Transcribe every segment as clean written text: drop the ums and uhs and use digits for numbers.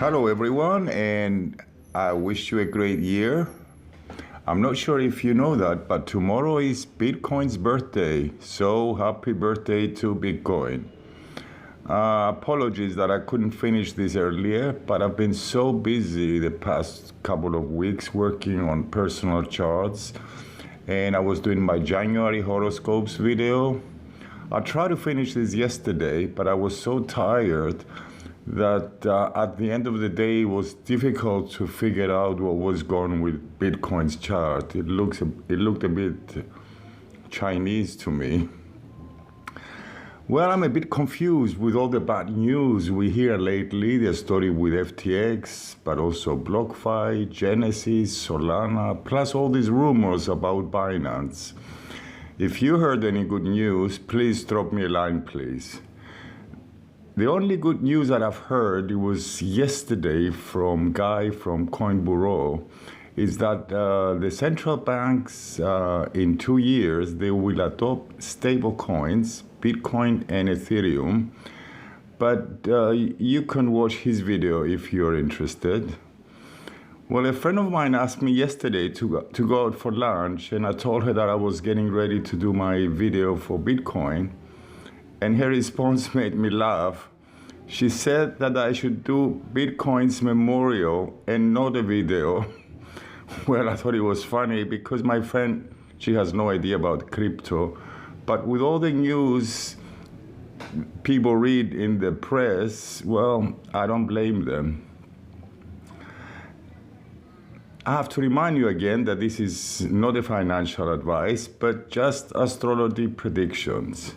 Hello everyone, and I wish you a great year. I'm not sure if you know that, but tomorrow is Bitcoin's birthday, so happy birthday to Bitcoin. Apologies that I couldn't finish this earlier, but I've been so busy the past couple of weeks working on personal charts, and I was doing my January horoscopes video. I tried to finish this yesterday, but I was so tired that at the end of the day it was difficult to figure out what was going on with Bitcoin's chart. It looked a bit Chinese to me. Well, I'm a bit confused with all the bad news we hear lately, the story with FTX, but also BlockFi, Genesis, Solana, plus all these rumors about Binance. If you heard any good news, please drop me a line, please. The only good news that I've heard, it was yesterday from Guy from Coin Bureau, is that the central banks in 2 years, they will adopt stable coins, Bitcoin and Ethereum. But you can watch his video if you're interested. Well, a friend of mine asked me yesterday to go out for lunch, and I told her that I was getting ready to do my video for Bitcoin. And her response made me laugh. She said that I should do Bitcoin's memorial and not a video. Well, I thought it was funny because my friend, she has no idea about crypto. But with all the news people read in the press, well, I don't blame them. I have to remind you again that this is not a financial advice, but just astrology predictions.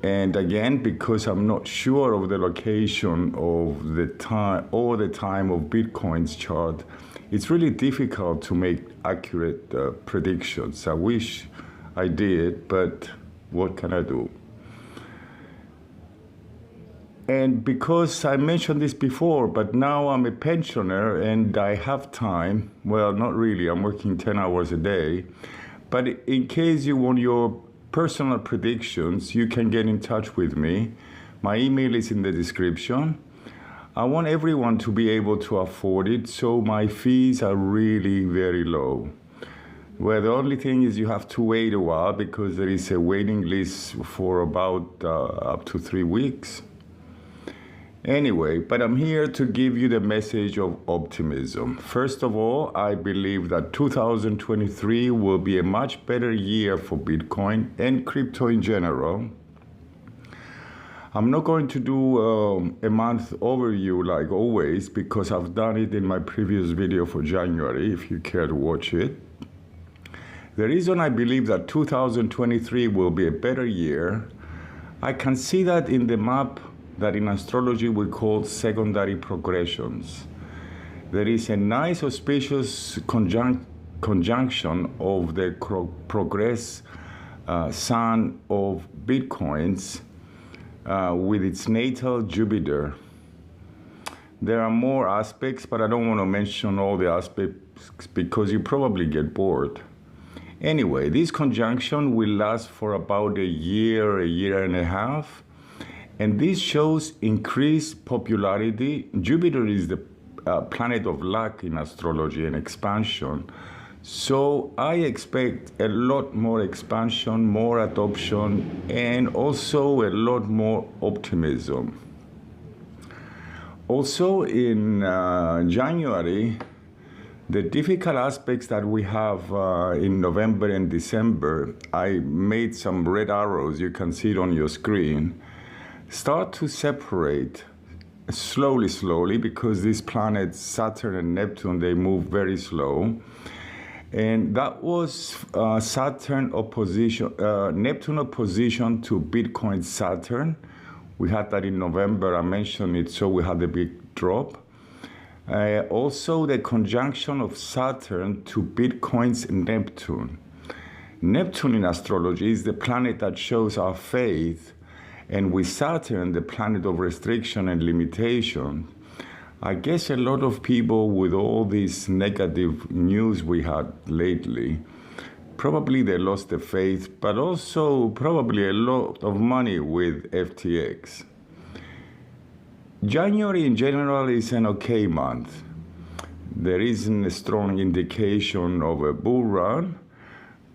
And again, because I'm not sure of the location of the time or the time of Bitcoin's chart, it's really difficult to make accurate predictions. I wish I did, but what can I do? And because I mentioned this before, but now I'm a pensioner and I have time. Well, not really, I'm working 10 hours a day. But in case you want your personal predictions, you can get in touch with me. My email is in the description. I want everyone to be able to afford it, so my fees are really very low. Well, the only thing is you have to wait a while because there is a waiting list for about up to 3 weeks. Anyway, but I'm here to give you the message of optimism. First of all, I believe that 2023 will be a much better year for Bitcoin and crypto in general. I'm not going to do a month overview like always because I've done it in my previous video for January, if you care to watch it. The reason I believe that 2023 will be a better year, I can see that in the map that in astrology we call secondary progressions. There is a nice auspicious conjunction of the progress sun of Bitcoins with its natal Jupiter. There are more aspects, but I don't want to mention all the aspects because you probably get bored. Anyway, this conjunction will last for about a year and a half. And this shows increased popularity. Jupiter is the planet of luck in astrology and expansion. So I expect a lot more expansion, more adoption, and also a lot more optimism. Also in January, the difficult aspects that we have in November and December, I made some red arrows, you can see it on your screen, start to separate slowly because these planets, Saturn and Neptune, they move very slow. And that was Neptune opposition to Bitcoin Saturn. We had that in November, I mentioned it, so we had a big drop. Also the conjunction of Saturn to Bitcoin's Neptune. Neptune in astrology is the planet that shows our faith. And with Saturn, the planet of restriction and limitation, I guess a lot of people with all this negative news we had lately, probably they lost the faith, but also probably a lot of money with FTX. January in general is an okay month. There isn't a strong indication of a bull run,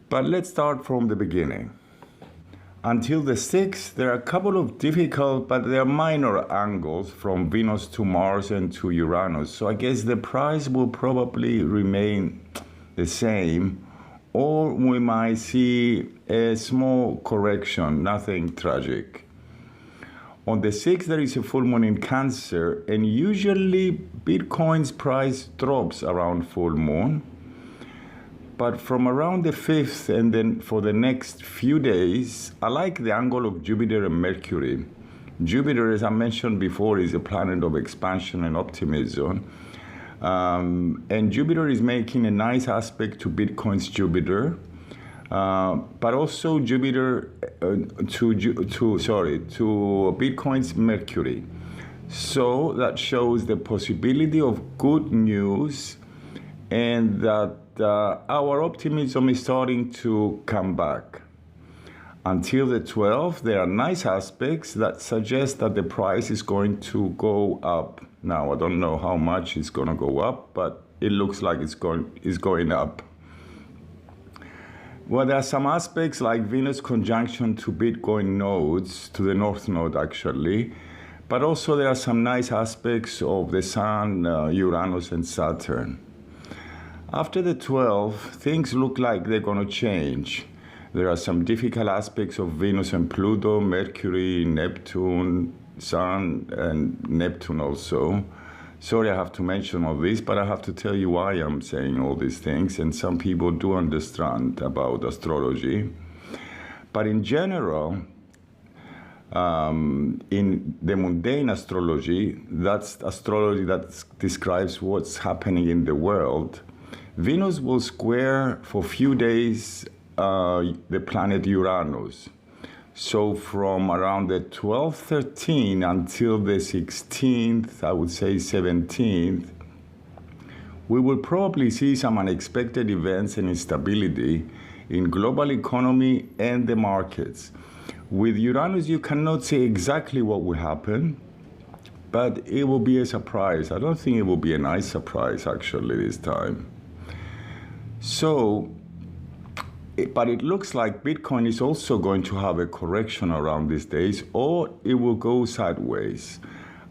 but let's start from the beginning. Until the 6th, there are a couple of difficult, but they are minor angles from Venus to Mars and to Uranus. So I guess the price will probably remain the same, or we might see a small correction, nothing tragic. On the 6th, there is a full moon in Cancer, and usually Bitcoin's price drops around full moon. But from around the 5th and then for the next few days, I like the angle of Jupiter and Mercury. Jupiter, as I mentioned before, is a planet of expansion and optimism. And Jupiter is making a nice aspect to Bitcoin's Jupiter, but also Jupiter to Bitcoin's Mercury. So that shows the possibility of good news, and that our optimism is starting to come back. Until the 12th, there are nice aspects that suggest that the price is going to go up. Now, I don't know how much it's going to go up, but it looks like it's going up. Well, there are some aspects like Venus conjunction to Bitcoin nodes, to the North Node actually, but also there are some nice aspects of the Sun, Uranus, and Saturn. After the 12th, things look like they're going to change. There are some difficult aspects of Venus and Pluto, Mercury, Neptune, Sun, and Neptune also. Sorry I have to mention all this, but I have to tell you why I'm saying all these things, and some people do understand about astrology. But in general, in the mundane astrology, that's astrology that describes what's happening in the world, Venus will square for a few days the planet Uranus. So from around the 12th, 13th until the 16th, I would say 17th, we will probably see some unexpected events and instability in global economy and the markets. With Uranus, you cannot say exactly what will happen, but it will be a surprise. I don't think it will be a nice surprise, actually, this time. So, but it looks like Bitcoin is also going to have a correction around these days, or it will go sideways.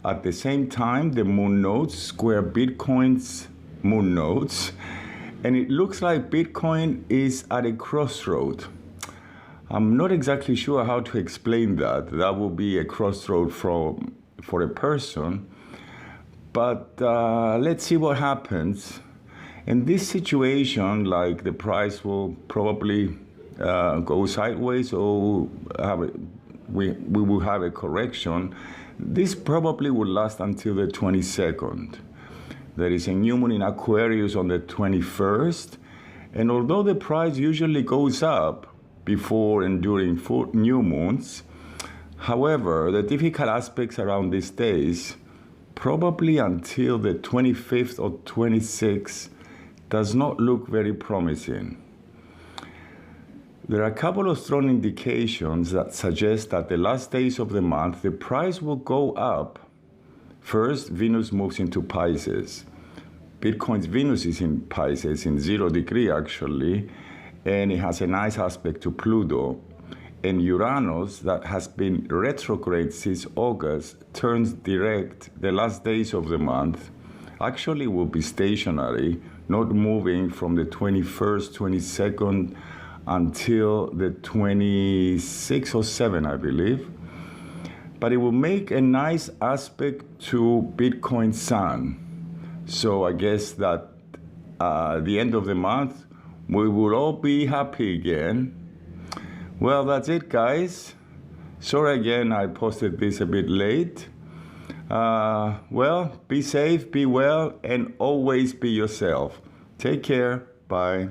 At the same time, the moon nodes square Bitcoin's moon nodes, and it looks like Bitcoin is at a crossroad. I'm not exactly sure how to explain that. That will be a crossroad for a person, but let's see what happens. In this situation, like the price will probably go sideways, or we will have a correction. This probably will last until the 22nd. There is a new moon in Aquarius on the 21st, and although the price usually goes up before and during full new moons, however, the difficult aspects around these days, probably until the 25th or 26th, does not look very promising. There are a couple of strong indications that suggest that the last days of the month, the price will go up. First, Venus moves into Pisces. Bitcoin's Venus is in Pisces, in 0 degree actually, and it has a nice aspect to Pluto. And Uranus, that has been retrograde since August, turns direct the last days of the month. Actually will be stationary, not moving from the 21st, 22nd until the 26th or 7th, I believe. But it will make a nice aspect to Bitcoin Sun. So I guess that at the end of the month, we will all be happy again. Well, that's it, guys. Sorry again, I posted this a bit late. Well, be safe, be well, and always be yourself. Take care. Bye.